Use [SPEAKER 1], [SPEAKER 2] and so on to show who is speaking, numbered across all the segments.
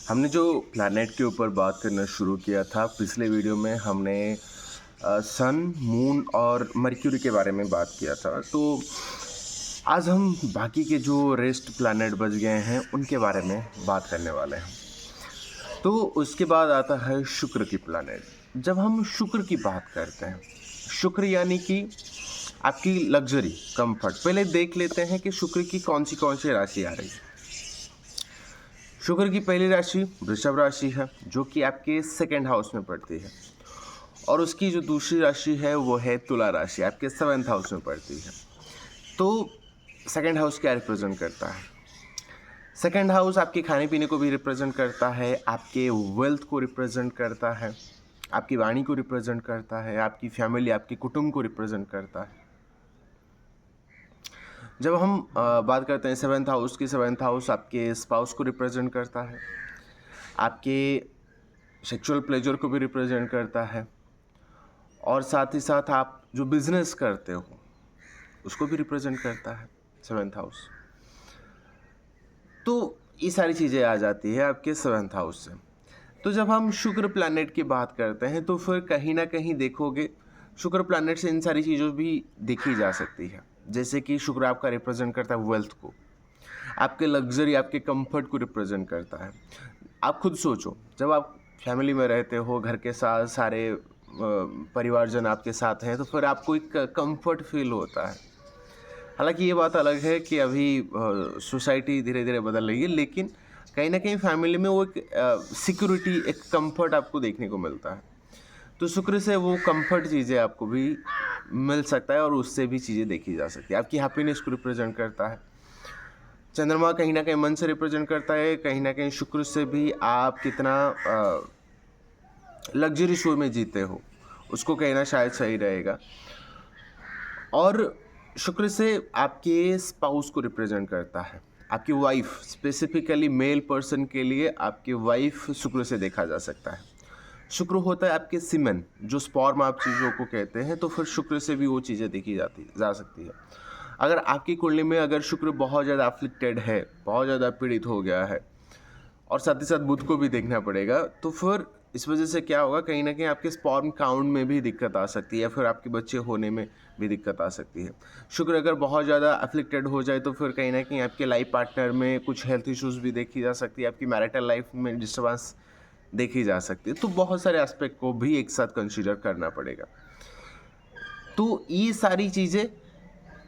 [SPEAKER 1] हमने जो प्लैनेट के ऊपर बात करना शुरू किया था पिछले वीडियो में हमने सन, मून और मर्क्यूरी के बारे में बात किया था। तो आज हम बाकी के जो रेस्ट प्लैनेट बच गए हैं उनके बारे में बात करने वाले हैं। तो उसके बाद आता है शुक्र की प्लैनेट। जब हम शुक्र की बात करते हैं, शुक्र यानी कि आपकी लग्जरी, कंफर्ट। पहले देख लेते हैं कि शुक्र की कौन सी राशि आ रही है। शुक्र की पहली राशि वृषभ राशि है, जो कि आपके सेकंड हाउस में पड़ती है। और उसकी जो दूसरी राशि है वो है तुला राशि, आपके सेवेंथ हाउस में पड़ती है। तो सेकंड हाउस क्या रिप्रेजेंट करता है? सेकंड हाउस आपके खाने पीने को भी रिप्रेजेंट करता है, आपके वेल्थ को रिप्रेजेंट करता है, आपकी वाणी को रिप्रेजेंट करता है, आपकी फैमिली, आपके कुटुंब को रिप्रेजेंट करता है। जब हम बात करते हैं सेवेंथ हाउस की, सेवेंथ हाउस आपके स्पाउस को रिप्रेजेंट करता है, आपके सेक्सुअल प्लेजर को भी रिप्रेजेंट करता है, और साथ ही साथ आप जो बिजनेस करते हो उसको भी रिप्रेजेंट करता है सेवेंथ हाउस। तो ये सारी चीज़ें आ जाती है आपके सेवेंथ हाउस से। तो जब हम शुक्र प्लैनेट की बात करते हैं तो फिर कहीं ना कहीं देखोगे शुक्र प्लैनेट से इन सारी चीज़ों भी देखी जा सकती है। जैसे कि शुक्र आपका रिप्रेजेंट करता है वेल्थ को, आपके लग्जरी, आपके कंफर्ट को रिप्रेजेंट करता है। आप खुद सोचो, जब आप फैमिली में रहते हो, घर के साथ सारे परिवारजन आपके साथ हैं, तो फिर आपको एक कंफर्ट फील होता है। हालांकि ये बात अलग है कि अभी सोसाइटी धीरे धीरे बदल रही है, लेकिन कहीं ना कहीं फैमिली में वो एक सिक्योरिटी, एक कंफर्ट आपको देखने को मिलता है। तो शुक्र से वो कंफर्ट चीज़ें आपको भी मिल सकता है और उससे भी चीज़ें देखी जा सकती है। आपकी हैप्पीनेस को रिप्रेजेंट करता है। चंद्रमा कहीं ना कहीं मन से रिप्रेजेंट करता है, कहीं ना कहीं शुक्र से भी आप कितना लग्जरी शो में जीते हो उसको कहना शायद सही रहेगा। और शुक्र से आपके स्पाउस को रिप्रेजेंट करता है, आपकी वाइफ, स्पेसिफिकली मेल पर्सन के लिए आपकी वाइफ शुक्र से देखा जा सकता है। शुक्र होता है आपके सीमेन, जो स्पर्म आप चीज़ों को कहते हैं, तो फिर शुक्र से भी वो चीज़ें देखी जा सकती है। अगर आपकी कुंडली में अगर शुक्र बहुत ज़्यादा अफ्लिक्टेड है, बहुत ज़्यादा पीड़ित हो गया है, और साथ ही साथ बुध को भी देखना पड़ेगा, तो फिर इस वजह से क्या होगा, कहीं ना कहीं आपके स्पर्म काउंट में भी दिक्कत आ सकती है, या फिर आपके बच्चे होने में भी दिक्कत आ सकती है। शुक्र अगर बहुत ज़्यादा अफ्लिक्टेड हो जाए तो फिर कहीं ना कहीं आपके लाइफ पार्टनर में कुछ हेल्थ इश्यूज भी देखी जा सकती है, आपकी मैरिटल लाइफ में डिस्टर्बेंस देखी जा सकती है। तो बहुत सारे एस्पेक्ट को भी एक साथ कंसीडर करना पड़ेगा। तो ये सारी चीज़ें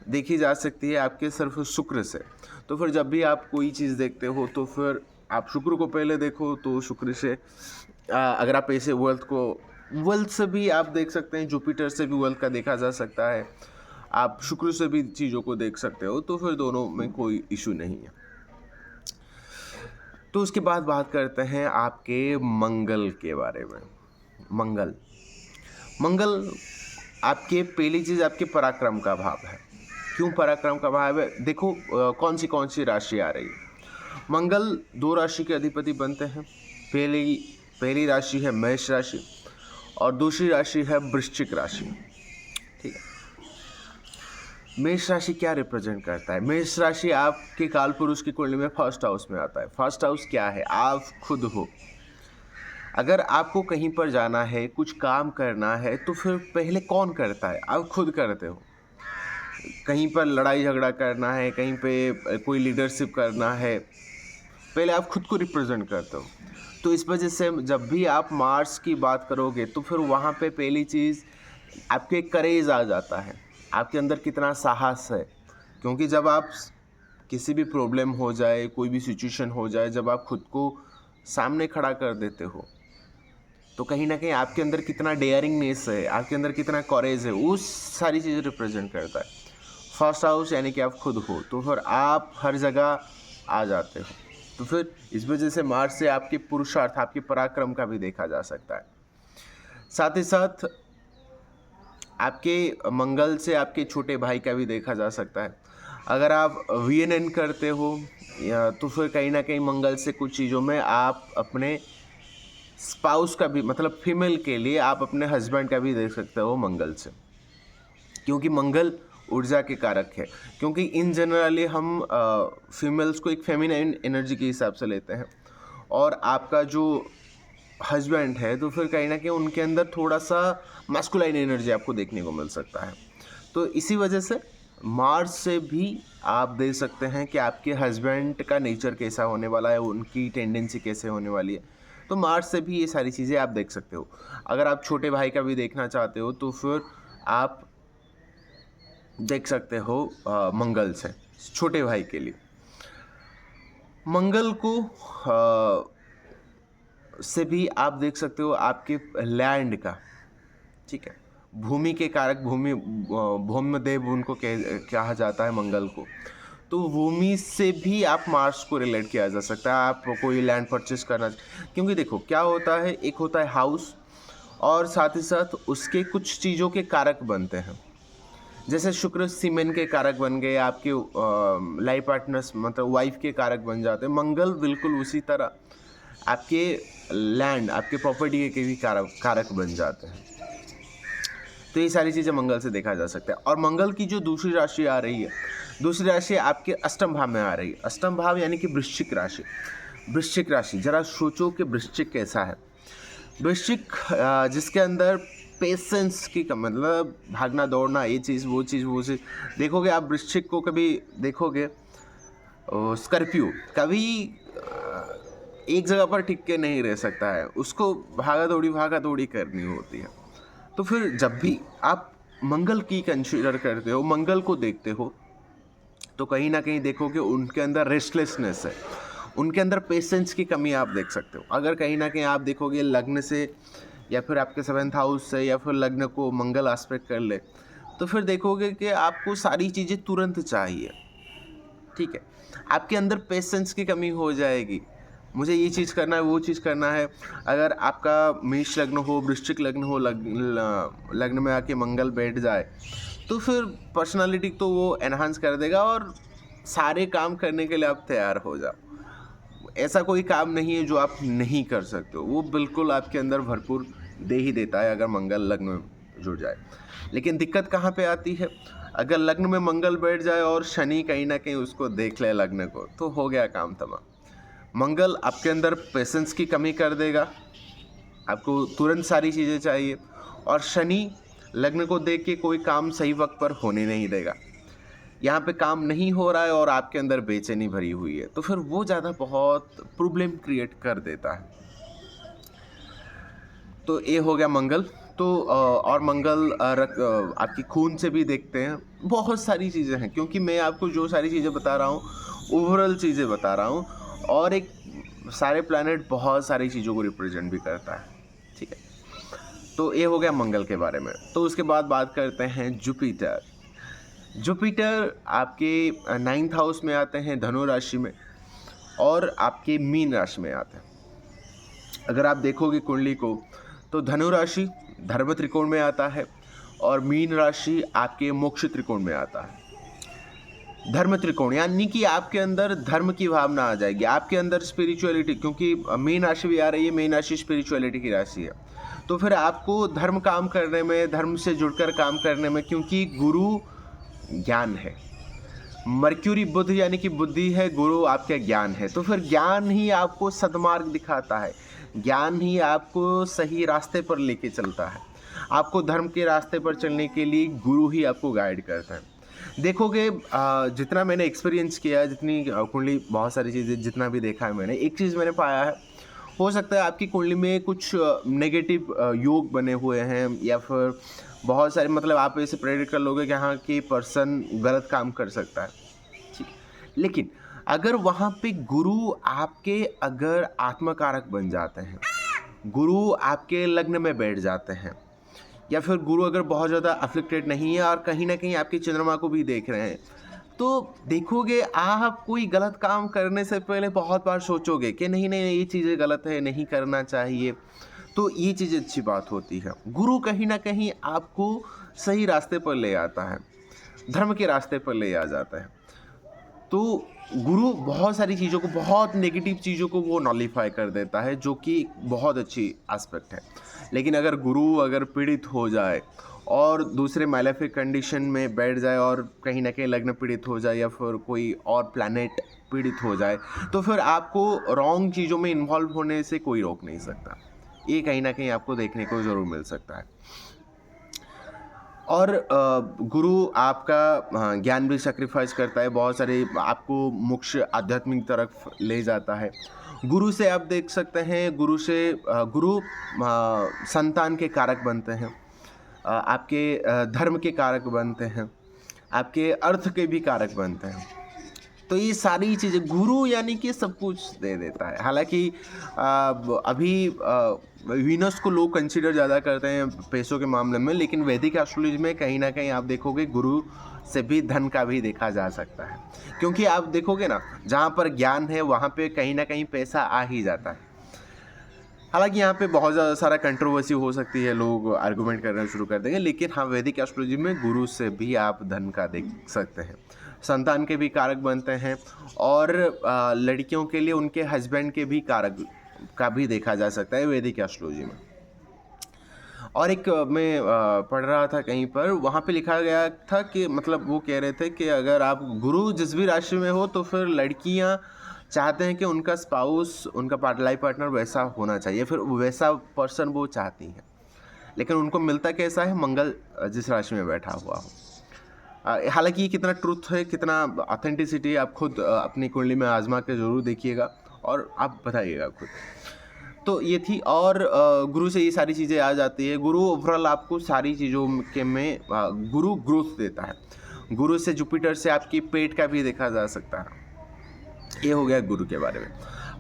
[SPEAKER 1] देखी जा सकती है आपके सिर्फ शुक्र से। तो फिर जब भी आप कोई चीज़ देखते हो तो फिर आप शुक्र को पहले देखो। तो शुक्र से अगर आप ऐसे वेल्थ से भी आप देख सकते हैं, जुपिटर से भी वेल्थ का देखा जा सकता है, आप शुक्र से भी चीज़ों को देख सकते हो। तो फिर दोनों में कोई इशू नहीं है। तो उसके बाद बात करते हैं आपके मंगल के बारे में। मंगल मंगल आपके पहली चीज़ आपके पराक्रम का भाव है। क्यों पराक्रम का भाव है? देखो कौन सी राशि आ रही है। मंगल दो राशि के अधिपति बनते हैं। पहली पहली राशि है मेष राशि और दूसरी राशि है वृश्चिक राशि। ठीक है। मेष राशि क्या रिप्रेजेंट करता है? मेष राशि आपके काल पुरुष की कुंडली में फर्स्ट हाउस में आता है। फर्स्ट हाउस क्या है? आप खुद हो। अगर आपको कहीं पर जाना है, कुछ काम करना है, तो फिर पहले कौन करता है? आप खुद करते हो। कहीं पर लड़ाई झगड़ा करना है, कहीं पे कोई लीडरशिप करना है, पहले आप खुद को रिप्रेजेंट करते हो। तो इस वजह से जब भी आप मार्स की बात करोगे तो फिर वहाँ पे पहली चीज़ आपके करेज आ जाता है, आपके अंदर कितना साहस है। क्योंकि जब आप किसी भी प्रॉब्लम हो जाए, कोई भी सिचुएशन हो जाए, जब आप खुद को सामने खड़ा कर देते हो तो कहीं ना कहीं आपके अंदर कितना डेयरिंगनेस है, आपके अंदर कितना कॉरेज है, उस सारी चीज़ें रिप्रेजेंट करता है। फर्स्ट हाउस यानी कि आप खुद हो, तो फिर आप हर जगह आ जाते हो। तो फिर इस वजह से मार्स से आपके पुरुषार्थ, आपके पराक्रम का भी देखा जा सकता है। साथ ही साथ आपके मंगल से आपके छोटे भाई का भी देखा जा सकता है। अगर आप वीएनएन करते हो या तो फिर कहीं ना कहीं मंगल से कुछ चीज़ों में आप अपने स्पाउस का भी, मतलब फीमेल के लिए आप अपने हस्बैंड का भी देख सकते हो मंगल से। क्योंकि मंगल ऊर्जा के कारक है। क्योंकि इन जनरली हम फीमेल्स को एक फेमिनाइन एनर्जी के हिसाब से लेते हैं और आपका जो हस्बैंड है, तो फिर कहीं ना कहीं उनके अंदर थोड़ा सा मैस्कुलाइन एनर्जी आपको देखने को मिल सकता है। तो इसी वजह से मार्स से भी आप देख सकते हैं कि आपके हस्बैंड का नेचर कैसा होने वाला है, उनकी टेंडेंसी कैसे होने वाली है। तो मार्स से भी ये सारी चीज़ें आप देख सकते हो। अगर आप छोटे भाई का भी देखना चाहते हो तो फिर आप देख सकते हो मंगल से, छोटे भाई के लिए। मंगल को से भी आप देख सकते हो आपके लैंड का, ठीक है, भूमि के कारक, भूमदेव उनको कहा जाता है मंगल को। तो भूमि से भी आप मार्स को रिलेट किया जा सकता है। आप कोई लैंड परचेस करना, क्योंकि देखो क्या होता है, एक होता है हाउस और साथ ही साथ उसके कुछ चीज़ों के कारक बनते हैं। जैसे शुक्र सीमेंट के कारक बन गए, आपके लाइफ पार्टनर्स मतलब वाइफ के कारक बन जाते हैं। मंगल बिल्कुल उसी तरह आपके लैंड, आपके प्रॉपर्टी के भी कारक बन जाते हैं। तो ये सारी चीज़ें मंगल से देखा जा सकता है। और मंगल की जो दूसरी राशि आ रही है, दूसरी राशि आपके अष्टम भाव में आ रही है। अष्टम भाव यानी कि वृश्चिक राशि। वृश्चिक राशि, जरा सोचो कि वृश्चिक कैसा है। वृश्चिक जिसके अंदर पेशेंस की कम, मतलब भागना दौड़ना, ये चीज़ वो चीज़ वो चीज़। देखोगे आप वृश्चिक को, कभी देखोगे स्कॉर्पियो कभी एक जगह पर टिक के नहीं रह सकता है, उसको भागा दौड़ी करनी होती है। तो फिर जब भी आप मंगल की कंसीडर करते हो, मंगल को देखते हो, तो कहीं ना कहीं देखोगे उनके अंदर रेस्टलेसनेस है, उनके अंदर पेशेंस की कमी आप देख सकते हो। अगर कहीं ना कहीं आप देखोगे लग्न से या फिर आपके 7th हाउस से या फिर लग्न को मंगल एस्पेक्ट कर ले, तो फिर देखोगे कि आपको सारी चीज़ें तुरंत चाहिए, ठीक है। आपके अंदर पेशेंस की कमी हो जाएगी, मुझे ये चीज़ करना है, वो चीज़ करना है। अगर आपका मेष लग्न हो, वृश्चिक लग्न हो, लग्न में आके मंगल बैठ जाए, तो फिर पर्सनालिटी तो वो एनहांस कर देगा और सारे काम करने के लिए आप तैयार हो जाओ। ऐसा कोई काम नहीं है जो आप नहीं कर सकते हो, वो बिल्कुल आपके अंदर भरपूर दे ही देता है अगर मंगल लग्न में जुड़ जाए। लेकिन दिक्कत कहाँ पे आती है, अगर लग्न में मंगल बैठ जाए और शनि कहीं ना कहीं उसको देख ले लग्न को, तो हो गया काम तमाम। मंगल आपके अंदर पेशेंस की कमी कर देगा, आपको तुरंत सारी चीज़ें चाहिए। और शनि लग्न को देख के कोई काम सही वक्त पर होने नहीं देगा। यहाँ पे काम नहीं हो रहा है और आपके अंदर बेचैनी भरी हुई है, तो फिर वो ज़्यादा बहुत प्रॉब्लम क्रिएट कर देता है। तो ये हो गया मंगल। तो और मंगल आपकी खून से भी देखते हैं, बहुत सारी चीज़ें हैं, क्योंकि मैं आपको जो सारी चीज़ें बता रहा हूँ ओवरऑल चीज़ें बता रहा हूँ, और एक सारे प्लैनेट बहुत सारी चीज़ों को रिप्रेजेंट भी करता है, ठीक है। तो ये हो गया मंगल के बारे में। तो उसके बाद बात करते हैं जुपिटर। जुपिटर आपके 9th हाउस में आते हैं, धनु राशि में, और आपके मीन राशि में आते हैं। अगर आप देखोगे कुंडली को, तो धनु राशि धर्म त्रिकोण में आता है और मीन राशि आपके मोक्ष त्रिकोण में आता है। धर्म त्रिकोण यानी कि आपके अंदर धर्म की भावना आ जाएगी, आपके अंदर स्पिरिचुअलिटी, क्योंकि मीन राशि भी आ रही है, मीन राशि स्पिरिचुअलिटी की राशि है। तो फिर आपको धर्म काम करने में, धर्म से जुड़कर काम करने में, क्योंकि गुरु ज्ञान है, मर्क्यूरी बुध यानी कि बुद्धि है, गुरु आपका ज्ञान है। तो फिर ज्ञान ही आपको सद्मार्ग दिखाता है, ज्ञान ही आपको सही रास्ते पर लेके चलता है। आपको धर्म के रास्ते पर चलने के लिए गुरु ही आपको गाइड करता है। देखोगे जितना मैंने एक्सपीरियंस किया है, जितनी कुंडली, बहुत सारी चीज़ें जितना भी देखा है मैंने, एक चीज़ मैंने पाया है, हो सकता है आपकी कुंडली में कुछ नेगेटिव योग बने हुए हैं, या फिर बहुत सारे, मतलब आप ऐसे प्रेडिक्ट कर लोगे कि हाँ कि पर्सन गलत काम कर सकता है, ठीक। लेकिन अगर वहाँ पे गुरु आपके अगर आत्मकारक बन जाते हैं, गुरु आपके लग्न में बैठ जाते हैं, या फिर गुरु अगर बहुत ज़्यादा अफ्लिक्टेड नहीं है और कहीं ना कहीं आपकी चंद्रमा को भी देख रहे हैं, तो देखोगे आप कोई गलत काम करने से पहले बहुत बार सोचोगे कि नहीं नहीं ये चीज़ें गलत है, नहीं करना चाहिए। तो ये चीज़ अच्छी बात होती है, गुरु कहीं ना कहीं आपको सही रास्ते पर ले आता है, धर्म के रास्ते पर ले आ जाता है। तो गुरु बहुत सारी चीज़ों को, बहुत नेगेटिव चीज़ों को वो नॉलिफाई कर देता है, जो कि बहुत अच्छी एस्पेक्ट है। लेकिन अगर गुरु अगर पीड़ित हो जाए और दूसरे माइलेफिक कंडीशन में बैठ जाए और कहीं ना कहीं लग्न पीड़ित हो जाए या फिर कोई और प्लैनेट पीड़ित हो जाए, तो फिर आपको रॉन्ग चीज़ों में इन्वॉल्व होने से कोई रोक नहीं सकता। ये कहीं ना कहीं आपको देखने को ज़रूर मिल सकता है। और गुरु आपका ज्ञान भी सेक्रीफाइस करता है, बहुत सारे आपको मोक्ष आध्यात्मिक तरफ ले जाता है। गुरु से आप देख सकते हैं, गुरु संतान के कारक बनते हैं, आपके धर्म के कारक बनते हैं, आपके अर्थ के भी कारक बनते हैं। तो ये सारी चीज़ें गुरु यानी कि सब कुछ दे देता है। हालांकि अभी वीनस को लोग कंसीडर ज़्यादा करते हैं पैसों के मामले में, लेकिन वैदिक एस्ट्रोलॉजी में कहीं ना कहीं आप देखोगे गुरु से भी धन का भी देखा जा सकता है, क्योंकि आप देखोगे ना, जहाँ पर ज्ञान है वहाँ पे कहीं ना कहीं पैसा आ ही जाता है। हालांकि यहाँ पे बहुत ज़्यादा सारा कंट्रोवर्सी हो सकती है, लोग आर्गूमेंट करना शुरू कर देंगे, लेकिन हाँ, वैदिक एस्ट्रोलॉजी में गुरु से भी आप धन का देख सकते हैं, संतान के भी कारक बनते हैं, और लड़कियों के लिए उनके हस्बैंड के भी कारक का भी देखा जा सकता है वैदिक एस्ट्रोलॉजी में। और एक मैं पढ़ रहा था कहीं पर, वहाँ पे लिखा गया था कि मतलब वो कह रहे थे कि अगर आप गुरु जिस भी राशि में हो तो फिर लड़कियाँ चाहते हैं कि उनका स्पाउस, उनका लाइफ पार्टनर वैसा होना चाहिए, फिर वैसा पर्सन वो चाहती हैं, लेकिन उनको मिलता कैसा है? मंगल जिस राशि में बैठा हुआ हो। हालांकि ये कितना ट्रूथ है, कितना ऑथेंटिसिटी, आप खुद अपनी कुंडली में आजमा के ज़रूर देखिएगा और आप बताइएगा खुद। तो ये थी, और गुरु से ये सारी चीज़ें आ जाती है। गुरु ओवरऑल आपको सारी चीज़ों के में गुरु ग्रोथ देता है। गुरु से, जुपिटर से आपकी पेट का भी देखा जा सकता है। ये हो गया गुरु के बारे में।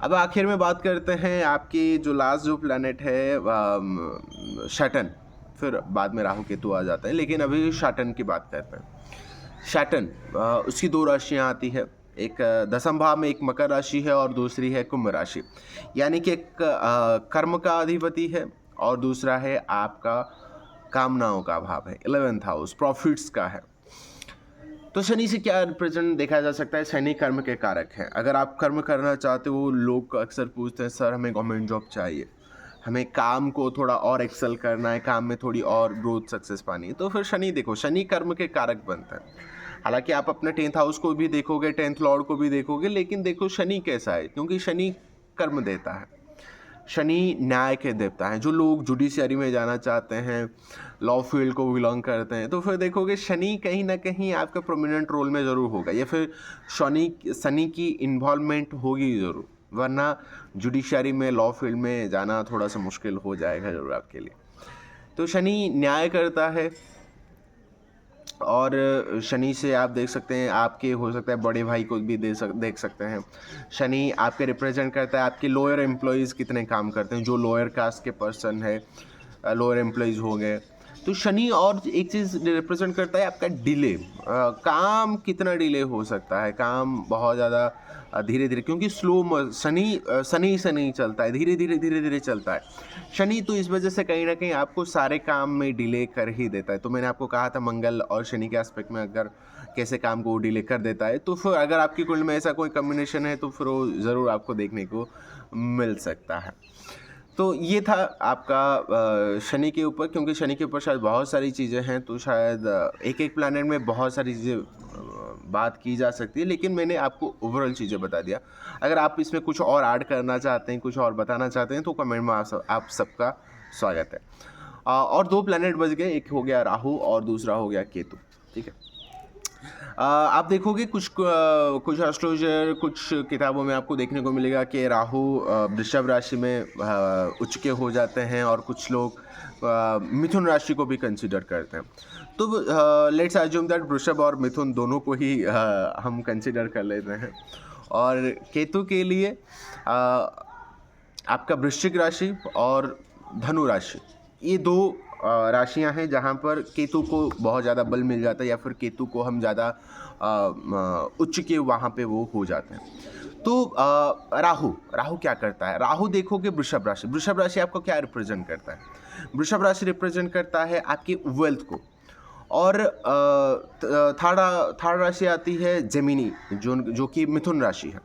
[SPEAKER 1] अब आखिर में बात करते हैं आपकी जो लास्ट जो प्लैनेट है सैटर्न, फिर बाद में राहु केतु आ जाता है, लेकिन अभी सैटर्न की बात करते हैं। सैटर्न उसकी दो राशियाँ आती है, एक दसम भाव में एक मकर राशि है और दूसरी है कुंभ राशि, यानी कि एक कर्म का अधिपति है और दूसरा है आपका कामनाओं का भाव है, 11th हाउस प्रॉफिट्स का है। तो शनि से क्या रिप्रेजेंट देखा जा सकता है? शनि कर्म के कारक हैं। अगर आप कर्म करना चाहते हो, लोग अक्सर पूछते हैं सर हमें गवर्नमेंट जॉब चाहिए, हमें काम को थोड़ा और एक्सेल करना है, काम में थोड़ी और ग्रोथ सक्सेस पानी है, तो फिर शनि देखो, शनि कर्म के कारक बनता है। हालांकि आप अपने 10th हाउस को भी देखोगे, 10th लॉर्ड को भी देखोगे, लेकिन देखो शनि कैसा है, क्योंकि शनि कर्म देता है, शनि न्याय के देवता हैं। जो लोग जुडिशियरी में जाना चाहते हैं, लॉ फील्ड को बिलोंग करते हैं, तो फिर देखोगे शनि कहीं ना कहीं आपका प्रोमिनेंट रोल में ज़रूर होगा, या फिर शनि की इन्वॉल्वमेंट होगी ज़रूर, वरना जुडिशियरी में, लॉ फील्ड में जाना थोड़ा सा मुश्किल हो जाएगा ज़रूर आपके लिए। तो शनि न्याय करता है, और शनि से आप देख सकते हैं आपके हो सकता है बड़े भाई को भी देख सकते हैं। शनि आपके रिप्रेजेंट करता है आपके लोअर एम्प्लॉयज़ कितने काम करते हैं, जो लोअर कास्ट के पर्सन है, लोअर एम्प्लॉयज़ हो गए। तो शनि और एक चीज़ रिप्रेजेंट करता है आपका डिले, काम कितना डिले हो सकता है, काम बहुत ज़्यादा धीरे धीरे, क्योंकि शनि से नहीं चलता है, धीरे धीरे चलता है शनि, तो इस वजह से कहीं ना कहीं आपको सारे काम में डिले कर ही देता है। तो मैंने आपको कहा था मंगल और शनि के एस्पेक्ट में अगर कैसे काम को डिले कर देता है, तो फिर अगर आपकी कुंडली में ऐसा कोई कॉम्बिनेशन है तो फिर वो ज़रूर आपको देखने को मिल सकता है। तो ये था आपका शनि के ऊपर, क्योंकि शनि के ऊपर शायद बहुत सारी चीज़ें हैं, तो शायद एक एक प्लैनेट में बहुत सारी चीज़ें बात की जा सकती है, लेकिन मैंने आपको ओवरऑल चीज़ें बता दिया। अगर आप इसमें कुछ और ऐड करना चाहते हैं, कुछ और बताना चाहते हैं, तो कमेंट में आप सबका स्वागत है। और दो प्लैनेट बच गए, एक हो गया राहु और दूसरा हो गया केतु, ठीक है। आप देखोगे कुछ एस्ट्रोलॉजर, कुछ किताबों में आपको देखने को मिलेगा कि राहु वृषभ राशि में उच्च के हो जाते हैं, और कुछ लोग मिथुन राशि को भी कंसीडर करते हैं। तो लेट्स अज्यूम दैट वृषभ और मिथुन दोनों को ही हम कंसीडर कर लेते हैं। और केतु के लिए आपका वृश्चिक राशि और धनु राशि, ये दो राशियां हैं जहां पर केतु को बहुत ज़्यादा बल मिल जाता है, या फिर केतु को हम ज़्यादा उच्च के वहाँ पे वो हो जाते हैं। तो राहु क्या करता है? राहु देखोगे वृषभ राशि आपको क्या रिप्रेजेंट करता है? वृषभ राशि रिप्रेजेंट करता है आपकी वेल्थ को, और थर्ड राशि आती है जेमिनी, जो कि मिथुन राशि है।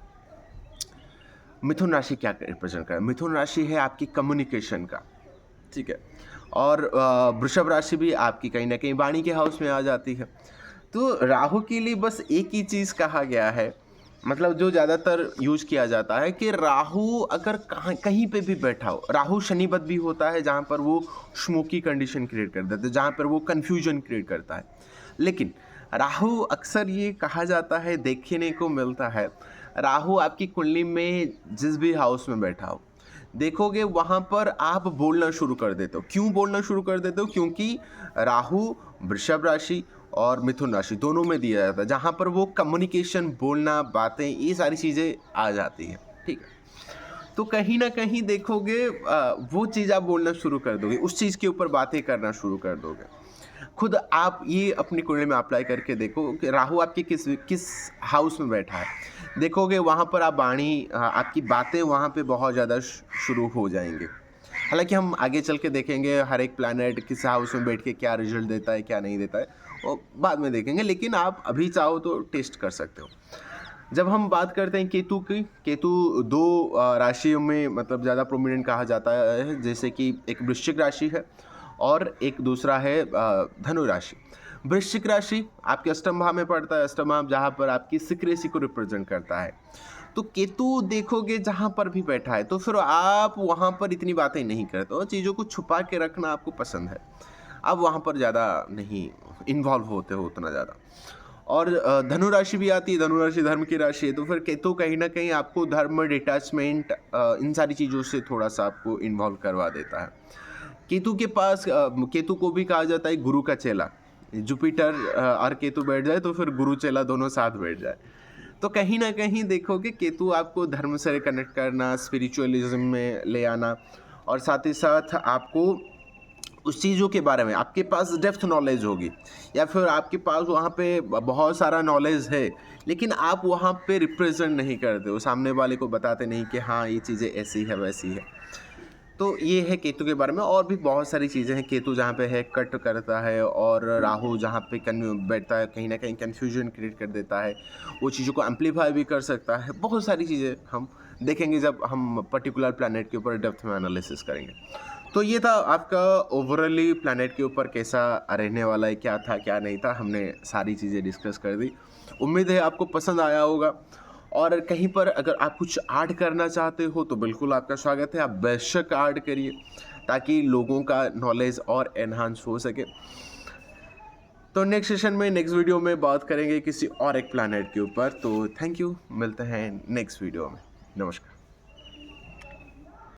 [SPEAKER 1] मिथुन राशि क्या रिप्रेजेंट करता है? मिथुन राशि है आपकी कम्युनिकेशन का, ठीक है। और वृषभ राशि भी आपकी कहीं न कहीं वाणी के हाउस में आ जाती है। तो राहु के लिए बस एक ही चीज़ कहा गया है, मतलब जो ज़्यादातर यूज़ किया जाता है कि राहु अगर कहाँ कहीं पे भी बैठा हो, राहु शनिबत भी होता है जहाँ पर वो स्मोकी कंडीशन क्रिएट कर देता है, जहाँ पर वो कन्फ्यूजन क्रिएट करता है। लेकिन राहु अक्सर ये कहा जाता है, देखने को मिलता है, राहु आपकी कुंडली में जिस भी हाउस में बैठा हो, देखोगे वहाँ पर आप बोलना शुरू कर देते हो। क्यों बोलना शुरू कर देते हो? क्योंकि राहु वृषभ राशि और मिथुन राशि दोनों में दिया जाता है, जहाँ पर वो कम्युनिकेशन, बोलना, बातें, ये सारी चीज़ें आ जाती हैं, ठीक है। तो कहीं न कहीं देखोगे वो चीज़ आप बोलना शुरू कर दोगे, उस चीज़ के ऊपर बातें करना शुरू कर दोगे। खुद आप ये अपनी कुंडली में अप्लाई करके देखो कि राहु आपके किस किस हाउस में बैठा है। देखोगे वहाँ पर आप वाणी आपकी बातें वहाँ पे बहुत ज़्यादा शुरू हो जाएँगे। हालाँकि हम आगे चल के देखेंगे हर एक प्लैनेट किस हाउस में बैठ के क्या रिज़ल्ट देता है, क्या नहीं देता है, वो बाद में देखेंगे, लेकिन आप अभी चाहो तो टेस्ट कर सकते हो। जब हम बात करते हैं केतु की, केतु 2 राशियों में मतलब ज़्यादा प्रोमिनेंट कहा जाता है, जैसे कि एक वृश्चिक राशि है और एक दूसरा है धनु राशि। वृश्चिक राशि आपके अष्टम भाव में पड़ता है, अष्टम भाव जहाँ पर आपकी सीक्रेसी को रिप्रेजेंट करता है। तो केतु देखोगे जहाँ पर भी बैठा है, तो फिर आप वहाँ पर इतनी बातें नहीं करते हो, चीज़ों को छुपा के रखना आपको पसंद है। आप वहाँ पर ज़्यादा नहीं इन्वॉल्व होते हो उतना ज़्यादा। और धनु राशि भी आती है, धनु राशि धर्म की राशि है, तो फिर केतु कहीं न कहीं आपको धर्म, डिटैचमेंट, इन सारी चीज़ों से थोड़ा-सा आपको इन्वॉल्व करवा देता है। केतु के पास केतु को भी कहा जाता है गुरु का चेला। जुपिटर और केतु बैठ जाए तो फिर गुरु चेला दोनों साथ बैठ जाए। तो कहीं न कहीं देखोगे केतु आपको धर्म से कनेक्ट करना, स्पिरिचुअलिज़्म में ले आना और साथ ही साथ आपको उस चीज़ों के बारे में आपके पास डेप्थ नॉलेज होगी, या फिर आपके पास वहाँ पे बहुत सारा नॉलेज है, लेकिन आप वहाँ पे रिप्रेजेंट नहीं करते हो, सामने वाले को बताते नहीं कि हाँ ये चीज़ें ऐसी है वैसी है। तो ये है केतु के बारे में। और भी बहुत सारी चीज़ें हैं। केतु जहाँ पे है कट करता है, और राहु जहाँ पे बैठता है कहीं ना कहीं कन्फ्यूजन क्रिएट कर देता है, वो चीज़ों को एम्पलीफाई भी कर सकता है। बहुत सारी चीज़ें हम देखेंगे जब हम पर्टिकुलर प्लैनेट के ऊपर डेप्थ में एनालिसिस करेंगे। तो ये था आपका ओवरऑली प्लैनेट के ऊपर कैसा रहने वाला है, क्या था क्या नहीं था, हमने सारी चीज़ें डिस्कस कर दी। उम्मीद है आपको पसंद आया होगा। और कहीं पर अगर आप कुछ ऐड करना चाहते हो तो बिल्कुल आपका स्वागत है, आप बेशक ऐड करिए ताकि लोगों का नॉलेज और एनहांस हो सके। तो नेक्स्ट सेशन में, नेक्स्ट वीडियो में बात करेंगे किसी और एक प्लैनेट के ऊपर। तो थैंक यू, मिलते हैं नेक्स्ट वीडियो में। नमस्कार।